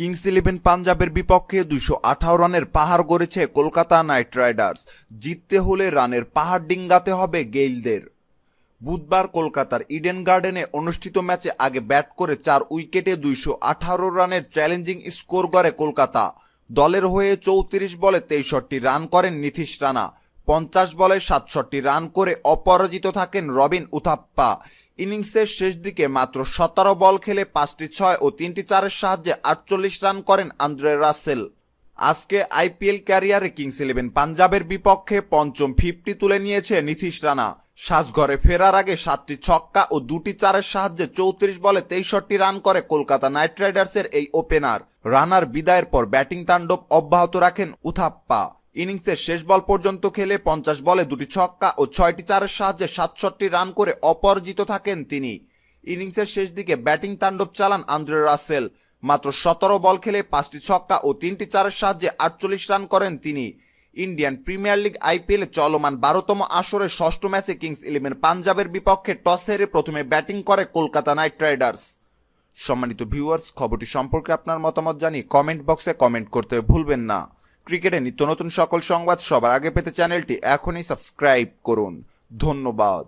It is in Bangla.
কিংস ইলেভেন পাঞ্জাবের বিপক্ষে 218 রানের পাহাড় গড়েছে কলকাতা নাইট রাইডার্স। জিততে হলে রানের পাহাড় ডিঙ্গাতে হবে গেইলদের। বুধবার কলকাতার ইডেন গার্ডেনে অনুষ্ঠিত ম্যাচে আগে ব্যাট করে 4 উইকেটে 218 রানের চ্যালেঞ্জিং স্কোর করে কলকাতা। দলের হয়ে 34 বলে 63 রান করেন নীতিশ রানা। 50 বলে 67 রান করে অপরাজিত থাকেন রবিন উথাপ্পা। ইনিংসের শেষ দিকে মাত্র 17 বল খেলে 5টি 6 ও 3টি 4-এর সাহায্যে 48 রান করেন আন্দ্রে রাসেল। আজকে আইপিএল ক্যারিয়ারে কিংস ইলেভেন পাঞ্জাবের বিপক্ষে পঞ্চম 50 তুলে নিয়েছে নীতিশ রানা। সাজঘরে ফেরার আগে 7টি ছক্কা ও 2টি 4-এর সাহায্যে 34 বলে 63 রান করে কলকাতা নাইট রাইডার্সের এই ওপেনার। রানার বিদায়ের পর ব্যাটিং তাণ্ডব অব্যাহত রাখেন উথাপ্পা। ইনিংসের শেষ বল পর্যন্ত খেলে 50 বলে 2টি ছক্কা ও 6টি 4-এর সাহায্যে 67 রান করে অপরাজিত থাকেন তিনি। ইনিংসের শেষ দিকে ব্যাটিং তাণ্ডব চালান আন্দ্রে রাসেল। মাত্র 17 বল খেলে 5টি ছক্কা ও 3টি 4-এর সাহায্যে 48 রান করেন তিনি। ইন্ডিয়ান প্রিমিয়ার লিগ আইপিএলে চলমান 12তম আসরের ষষ্ঠ ম্যাচে কিংস ইলেভেন পাঞ্জাবের বিপক্ষে টস হেরে প্রথমে ব্যাটিং করে কলকাতা নাইট রাইডার্স। সম্মানিত ভিউয়ার্স, খবরটি সম্পর্কে আপনার মতামত জানিয়ে কমেন্ট বক্সে কমেন্ট করতে ভুলবেন না। ক্রিকেটে নিত্য নতুন সকল সংবাদ সবার আগে পেতে চ্যানেলটি এখনই সাবস্ক্রাইব করুন। ধন্যবাদ।